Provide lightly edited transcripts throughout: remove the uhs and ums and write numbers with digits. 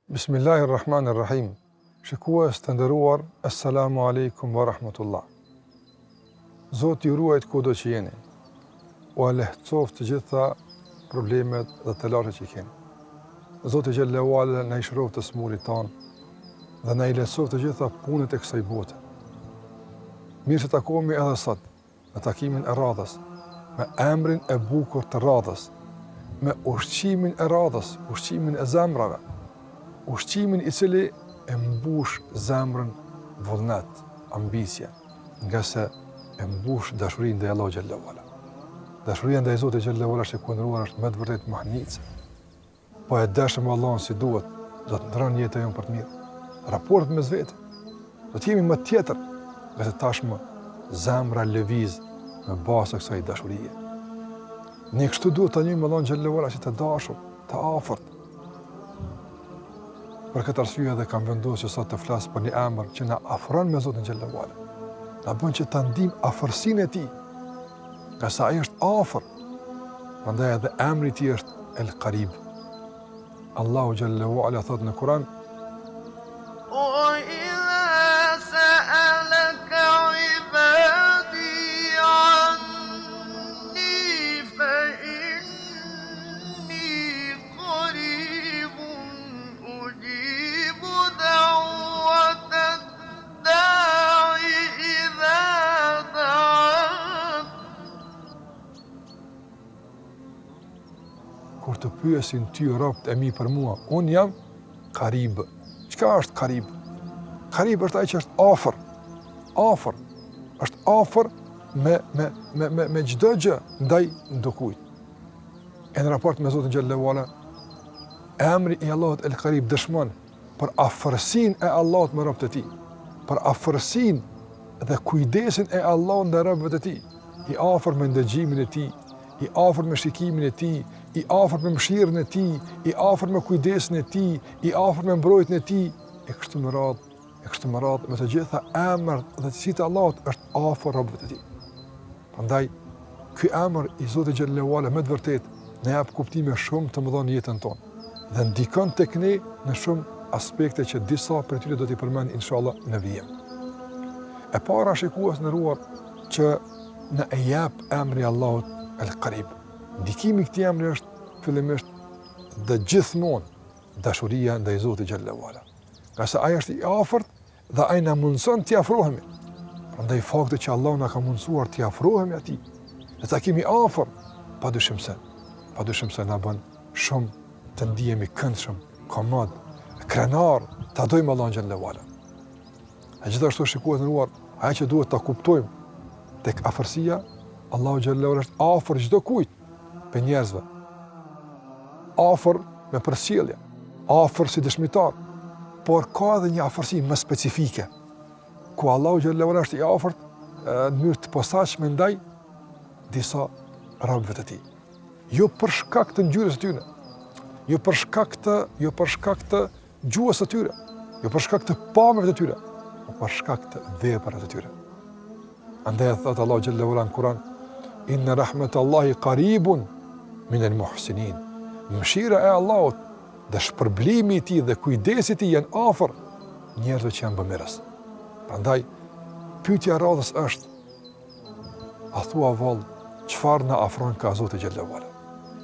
Bismillahirrahmanirrahim. Shikues të nderuar, assalamu alaikum wa rahmatullah. Zoti ju ruajt kudo që jeni. U lehtësoft të gjitha problemet dhe të lartë që keni. Zoti xhallahu ala na i shëroft të smurit ton dhe na i lehtësoft të gjitha punët e kësaj bote. Mirë se takohemi edhe sot në takimin e radhës, me emrin e bukur të radhës, me ushqimin e radhës, ushqimin e zemrave, ushqimin i cili e mbush zemrën vullnet, ambicie, nga se e mbush dashurinë ndaj Allahut xhallahu ala. Dashuria ndaj Zotit xhallahu ala është e kundëruar, është me të vërtetë mahnica. Po e dashëm Allahun si duhet, do të ndronë jetën jonë për të mirë. Raportet mes vetë, do të jemi më tjetër, nga se tashmë zemra lëviz me bazë të kësaj dashurie. Ne kështu duhet të njohim Allahun xhallahu ala si të dashur, të afërt. Për këtë arsye edhe kam vendosur që sot të flas për një emër që na afron me Zotin xhallahu ala. Na bën që ta ndijmë afërsinë e tij, nga sa ai është afër. Prandaj edhe emri i tij është El Qarib. Allahu xhallahu ala thot në Kur'an: kur të pyesin ty robt e mi për mua, unë jam Qarib. Çka është Qarib? Qarib është ai që është afër. Afër. Është afër me çdo gjë ndaj ndokujt. E në raport me Zotin xhallahu ala, emri i Allahut El Qarib dëshmon për afërsinë e Allahut me robët e tij, për afërsinë dhe kujdesin e Allahut ndaj robëve të tij, i afër me ndëgjimin e tij, i afër me shikimin e tij, i afër me mëshirën e tij, i afër me kujdesin e tij, i afër me mbrojtjen e tij, e kështu me radhë, me të gjitha emrat dhe cilësitë e Allahut është afër robëve të tij. Prandaj ky emër i Zotit xhallahu ala me të vërtetë na jep kuptime shumë të mëdha në jetën tonë dhe ndikon tek ne në shumë aspekte që disa prej tyre do t'i përmend inshallah në vijim. E para shikues nderuar që na e jep emri i Allahut El Qarib. Ndikimi i këtij emri është fillimisht dhe gjithmonë dashuria ndaj Zotit xhallahu ala. Nga se ai është i afërt dhe ai na mundson t'i afrohemi. Prandaj fakti që Allahu na ka mundsuar t'i afrohemi atij, dhe ta kemi afër, padyshim se na bën shumë të ndihemi këndshëm, komod, krenar, ta dojmë Allahun xhallahu ala. E gjithashtu shikues ndëruar, ajo që duhet ta kuptojmë tek afërsia, Allahu xhallahu ala është afër çdo kujt për njerëzve. Afër me përsjellje, afër si dëshmitar, por ka edhe një afërsi më specifike, ku Allahu xhallahu ala është i afërt në mënyrë të posaçme ndaj disa robëve të tij. Jo për shkak të ngjyrës së tyre, jo për shkak të gjuhës së tyre, jo për shkak të pamjeve të tyre, por për shkak të veprave të tyre. Andaj thot Allahu xhallahu ala në Kur'an: Inna rahmetallahi qaribun min al-muhsinin. Mëshira e Allahut dhe shpërblimi i tij dhe kujdesi i tij janë afër njerëzve që janë bamirës. Prandaj pyetja e radhës është: a thua vallë, çfarë na afron ka Zoti xhallahu ala?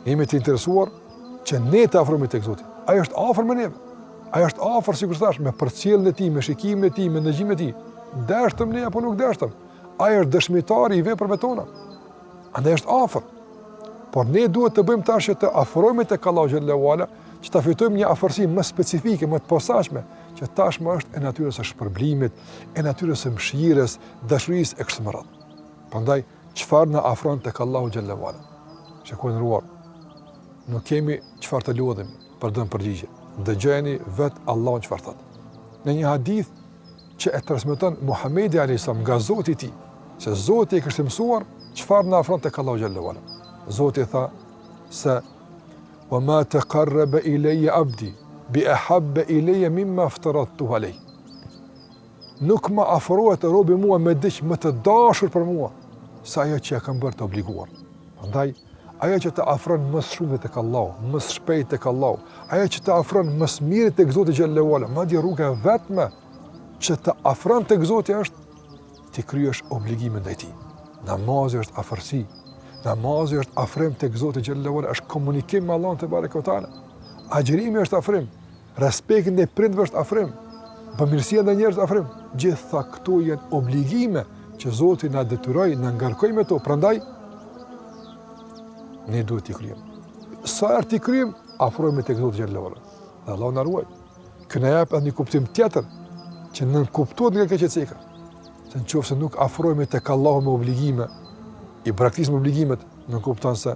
Jemi të interesuar që ne të afrohemi tek Zoti. Ai është afër me neve. Ai është afër, sikur thash, me përcjelljen e tij, me shikimin e tij, me ndëgjimin e tij. Dashtëm ne apo nuk dashtëm? Ai është dëshmitari i veprave tona. Andaj është afër. Por ne duhet të bëjmë tash që të afrohemi tek Allahu xhallahu ala, që ta fitojmë një afërsi më specifike, më të posaçme, që tashmë është e natyrës së shpërblimit, e natyrës së mëshirës, dashurisë e kështu me radhë. Prandaj, çfarë na afron tek Allahu xhallahu ala? Shikojeni ruar. Nuk kemi çfarë të lutem për të dhënë përgjigje. Dëgjoni vetë Allahun çfarë thot. Në një hadith që e transmeton Muhamedi alayhis salam nga Zoti i tij, se Zoti e kishte mësuar Çfarë na afron tek Allahu xhallahu ala? Zoti tha se wa ma taqarraba ilayya abdi bi ahabba ilayya mimma aftaradtu alayh. Nuk më afrohet robi mua me diç më të dashur për mua sa ajo që ja kam bërë të obliguar. Prandaj ajo që të afron më shumë tek Allahu, më shpejt tek Allahu, ajo që të afron më mirë tek Zoti xhallahu ala, madje rruga vetme që të afron tek Zoti është ti kryesh obligimin ndaj tij. Namazi është afërsi. Namazi është afrim tek Zoti xhallahu ala, është komunikim me Allahun te barekuhu teala. Agjërimi është afrim. Respekti ndaj prindërve është afrim. Bamirësia ndaj njerëzve është afrim. Gjitha këto janë obligime që Zoti na detyroi, na ngarkoi me to. Prandaj ne duhet t'i kryejmë. Sa herë t'i kryejmë, afrohemi tek Zoti xhallahu ala. Dhe Allahu na ruaj. Ky na jep edhe një kuptim tjetër që nën kuptohet nga kjo çësika. Se nëse nuk afrohemi tek Allahu me obligime, i praktikojmë obligimet, nuk kupton se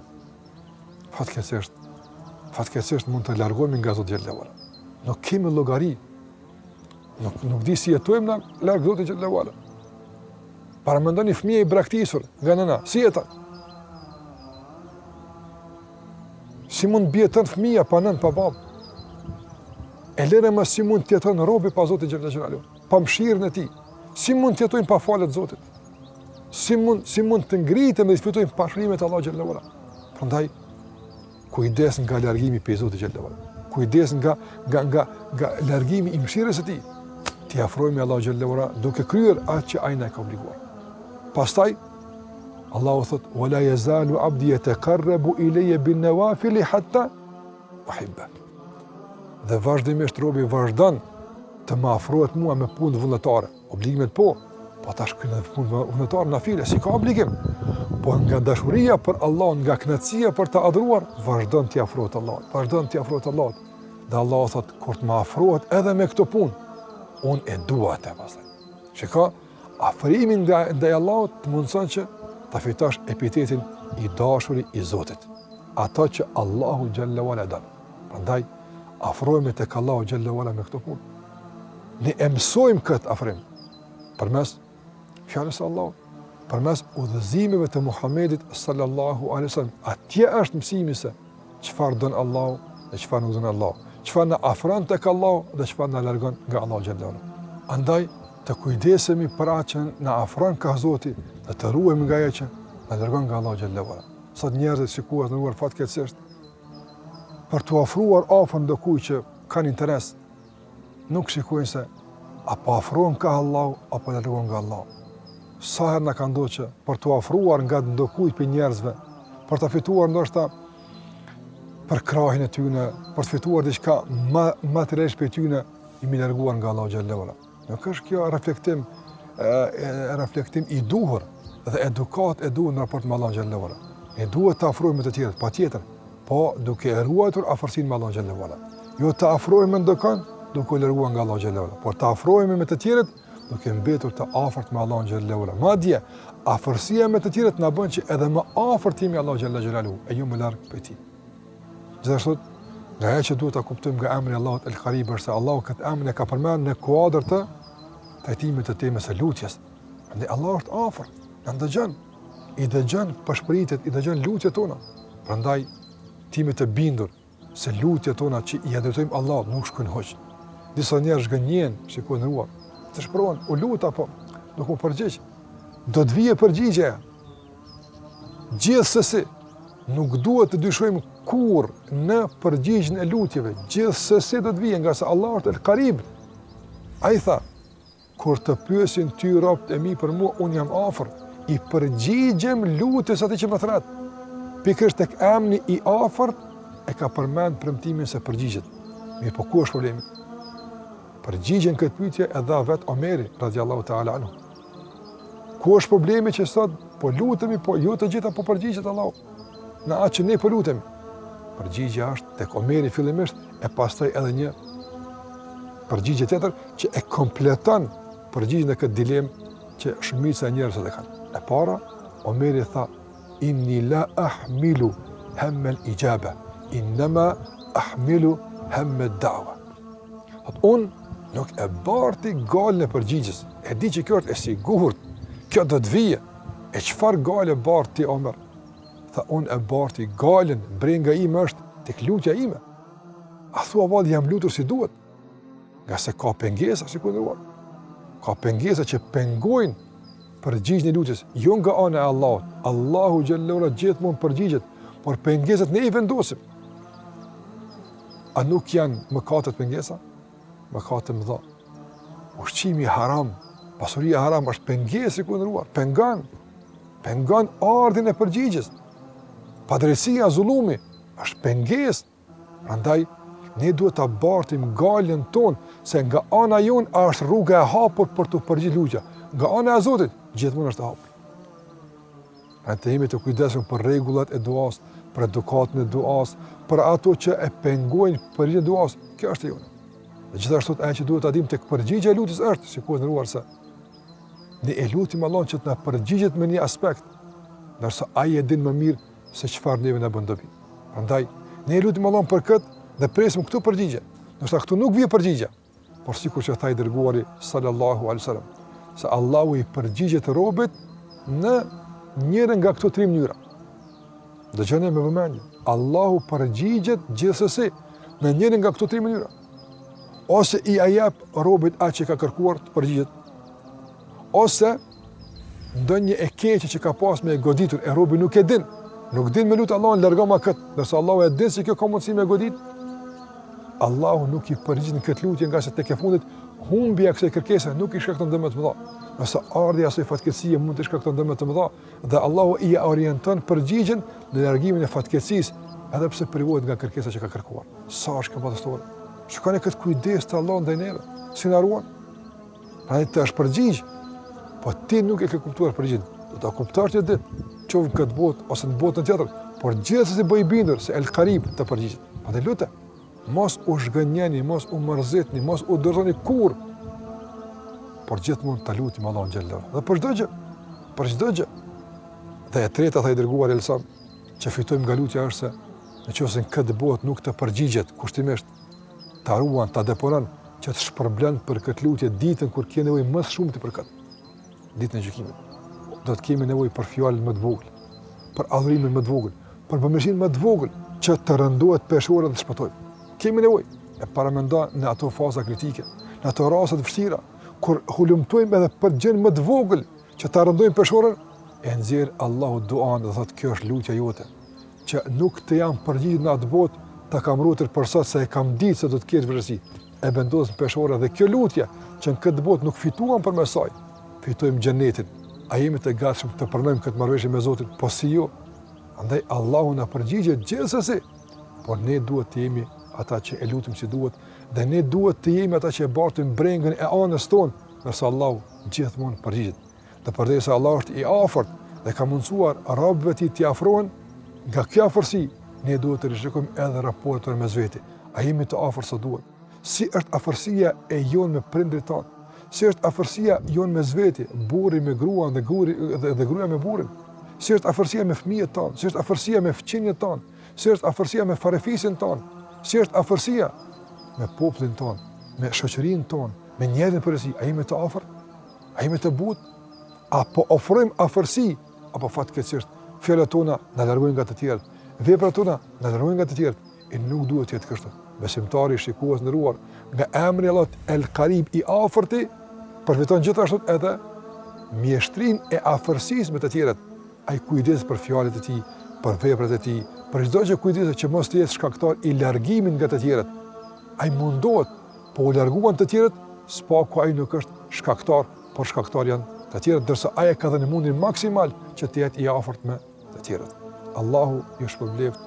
fatkeqësisht mund të largohemi nga Zoti xhallahu ala. Nuk kemi llogari. Nuk di si jetojmë na larg Zotit xhallahu ala. Para mendoni fëmijë i braktisur nga nëna, si jeton? Si mund bie tën fëmia pa nën, pa babë? E lëre më si mund të jeton robi pa Zotin xhallahu ala, pa mëshirën e tij? Si mund të jetojmë pa falët e Zotit? Si mund të ngritem dhe të fitojmë pashurimet e Allahut xhallahu ala? Prandaj kujdes nga largimi prej Zotit xhallahu ala. Kujdes nga largimi i mëshirës së tij. Ti afrohemi Allahu xhallahu ala duke kryer atë që ai na ka obliguar. Pastaj Allahu thot: "Wala yazalu 'abdi yataqarrabu ilayya bin nawafil hatta uhibba." Dhe vazhdimisht robi vazhdon të më afrohet mua me punë vullnetare. Obligimet po tash kënë punë vullnetare nafile, si ka obligim. Po nga dashuria për Allah, nga kënaqësia për të adhuruar, vazhdon të afrohet Allahut. Vazhdon të afrohet Allahut. Dhe Allahu thot: "Kur të më afrohet edhe me këtë punë, unë e dua atë pastaj." Shiko, afrimi ndaj Allahut të mundson që ta fitosh epitetin i dashuri i Zotit. Ato që Allahu xhallahu ala don. Prandaj afrohemi tek Allahu xhallahu ala me këtë punë. Ne mësojmë këtë afrim përmes fjalës së Allahut, përmes udhëzimeve të Muhamedit sallallahu alaihi wasallam. Atje është mësimi se çfarë don Allahu dhe çfarë nuk don Allahu, çfarë na afron tek Allahu dhe çfarë na largon nga Allahu xhallahu ala. Andaj të kujdesemi për atë që na afron ka Zoti dhe të ruhemi nga ajo që na largon nga Allahu xhallahu ala. Sot njerëzit shikuar të ndruar fatkeqësisht për të ofruar afër ndokujt që kanë interes, nuk shikojnë se apo afrohen ka Allahu apo largohen nga Allahu. Sa herë na ka ndodhur që për të ofruar nga ndokujt për njerëzve, për të fituar ndoshta për krahin e tyre, për të fituar diçka materialisht për tyre, jemi larguar nga Allahu xhallahu ala. Nuk është kjo reflektim i duhur dhe edukat e duhur në raport me Allahun xhallahu ala. Ne duhet të afrohemi me të tjerët, patjetër, po duke ruajtur afërsinë me Allahun xhallahu ala. Jo të afrohemi ndokon duke larguar nga Allahu xhallahu ala, por të afrohemi me të tjerët duke mbetur të afërt me Allahun xhallahu ala. Madje afërsia me të tjerët na bën që edhe më afërt jemi Allahu xhallahu ala, e jo më larg prej tij. Gjithashtu, nga ajo që duhet ta kuptojmë nga emri Allahut El-Qarib është se Allahu këtë emër e ka përmendur në kuadër të trajtimit të temës së lutjes. Andaj Allahu është afër, na dëgjon, i dëgjon pashpëritet, i dëgjon lutjet tona. Prandaj timi të bindur se lutjet tona që i drejtojmë Allahut nuk shkojnë hoq. Disa njerëz gënjen, shikojnë ruar. Të shprovon, u lut apo nuk u përgjigj. Do të vijë përgjigje. Gjithsesi, nuk duhet të dyshojmë kur në përgjigjen e lutjeve. Gjithsesi do të vijë nga se Allah është El-Qarib. Ai tha: "Kur të pyesin ty robët e mi për mua, unë jam afër, i përgjigjem lutjes atij që më thret." Pikërisht tek emri i afërt e ka përmend premtimin se përgjigjet. Mirë, po ku është problemi? Përgjigjen këtë pyetje e dha vet Omeri radhiyallahu ta'ala anhu. Ku është problemi që sot po lutemi, po jo të gjitha po përgjigjet Allahu në atë që ne po lutemi? Përgjigja është tek Omeri fillimisht e pastaj edhe një përgjigje tjetër që e kompleton përgjigjen e këtë dilemë që shumica e njerëzve e kanë. E para, Omeri tha: "Inni la ahmilu hamma al-ijaba, innama ahmilu hamma ad-da'wa." Unë nuk e barti galën e përgjigjes. E di që kjo është e sigurt, kjo do të vijë. E çfarë gale bart ti Omer? Tha, unë e barti galen, brenga ime është tek lutja ime. A thua valli jam lutur si duhet? Nga se ka pengesa, si kundëruar. Ka pengesa që pengojnë përgjigjen e lutjes, jo nga ana e Allahut. Allahu xhallahu gjithmonë përgjigjet, por pengesat ne i vendosim. A nuk janë mëkatet pengesa? Mëkate mëdha. Ushqimi haram, pasuria haram është pengesë i kundëruar, pengon ardhin e përgjigjes. Padrejësia, zullumi është pengesë. Prandaj ne duhet ta bartim galën tonë se nga ana jon është rruga e hapur për të përgjigjur lutja. Nga ana e Zotit gjithmonë është e hapur. Të jemi të kujdesshëm për rregullat e duas, për edukatën e duas, për ato që e pengojnë përgjigjen e duas. Kjo është e jona. Dhe gjithashtu ajo që duhet ta dim tek përgjigjja e lutjes është, sikur ndëruar se ne e lutim Allahun që të na përgjigjet me një aspekt, ndërsa ai e din më mirë se çfarë neve na bën dobi. Prandaj ne e lutim Allahun për këtë dhe presim këtu përgjigje. Nëse këtu nuk vjen përgjigje, por sikur që tha i dërguari sallallahu alaihi wasallam, se Allahu i përgjigjet robët në njërin nga këto tre mënyra. Dëgjoni me vëmendje. Allahu përgjigjet gjithsesi në njërin nga këto tre mënyra. Ose i jep robët atë që ka kërkuar të përgjigjet, ose ndonjë e keqe që ka pas me goditur e robi nuk e din. Nuk din me lutë Allahun largoma këtë, ndërsa Allahu e din se kjo ka mundësi me godit. Allahu nuk i përgjigjet në këtë lutje nga se tek e fundit humbja kësaj kërkese nuk i shkakton dëme të mëdha. Nëse ardhi asaj fatkeqësie mund të shkakton dëme të mëdha dhe Allahu i orienton përgjigjen në largimin e fatkeqësisë, edhe pse privohet nga kërkesa që ka kërkuar. Sa është kjo madhështore. Shikoni këtë kujdes të Allahut ndaj neve, si na ruan. Ai të është përgjigj, po ti nuk e ke kuptuar përgjigjen. Do ta kuptosh një ditë, qoftë këtë botë ose në botën tjetër, por gjithsesi bëj bindur se El Qarib të përgjigjet. Prandaj lutem, mos u zhgënjeni, mos u mërzitni, mos u dorëzoni kurrë. Por gjithmonë ta lutim Allahun xhallahu. Dhe për çdo gjë. Dhe e treta tha i dërguar Elsa, që fitojmë nga lutja është se nëse në këtë botë nuk të përgjigjet kushtimisht, ta ruan, ta deponon që të shpërblen për këtë lutje ditën kur ke nevojë më shumë ti për këtë. Ditën e gjykimit. Do të kemi nevojë për fjalën më të vogël, për adhurimin më të vogël, për përmirësimin më të vogël që të rëndohet peshora dhe të shpëtojmë. Kemi nevojë e paramendon në ato faza kritike, në ato raste të vështira, kur hulumtojmë edhe për gjën më të vogël që ta rëndojmë peshorën, e nxjerr Allahu duan dhe thotë kjo është lutja jote, që nuk të jam përgjigjur në atë botë, ta kam ruetur për sot se e kam ditë se do të kesh vështirësi. E vendos në peshorë dhe kjo lutje që në këtë botë nuk fituam për mesaj, fitojmë xhenetin. A jemi të gatshëm të pranojmë këtë marrëveshje me Zotin? Po si jo? Andaj Allahu na përgjigjet gjithsesi, por ne duhet të jemi ata që e lutim si duhet, dhe ne duhet të jemi ata që e bartim brengën e anës tonë, ndërsa Allahu gjithmonë përgjigjet. Dhe përderisa Allah është i afërt dhe ka mundsuar robëve të tij afrohen, nga kjo afërsi ne duhet të rishikojmë edhe raportin mes veti. A jemi të afërt sa duhet? Si është afërsia e jonë me prindrit tanë? Si është afërsia jonë mes veti, burri me gruan dhe gruaja me burrin? Si është afërsia me fëmijët tanë? Si është afërsia me fëmijët tanë? Si është afërsia me farefisin tanë? Si është afërsia me popullin tonë, me shoqërinë tonë, me njerëzin përgjithësi? A jemi të afërt? A jemi të butë? Apo ofrojmë afërsi, apo fatkeqësisht fjalët tona na largojnë nga të tjerët, veprat tona na largojnë nga të tjerët, e nuk duhet të jetë kështu. Besimtari shikues nderuar, nga emri i Allahut El Qarib i afërti, përfiton gjithashtu edhe mjeshtrinë e afërsisë me të tjerët. Ai kujdes për fjalët e tij, për veprat e tij, për çdo gjë kujdeset që mos të jetë shkaktar i largimit nga të tjerët. Ai mundohet, po u larguan të tjerët, spaku ai nuk është shkaktar, por shkaktar janë të tjerët, ndërsa ai ka dhënë mundin maksimal që të jetë i afërt me të tjerët. Allahu ju shpërbleft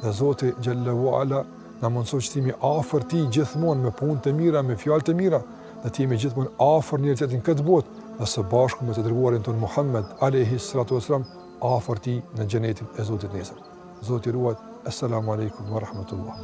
dhe Zoti xhallahu ala na mundsoj të jemi afër tij gjithmonë me punë të mira, me fjalë të mira, dhe të jemi gjithmonë afër njëri-tjetrit në këtë botë, dhe së bashku me të dërguarin ton Muhammed alayhi salatu wasalam afër tij në xhenetin e Zotit nesër. Zoti ruaj. Assalamu alaikum wa rahmatullah.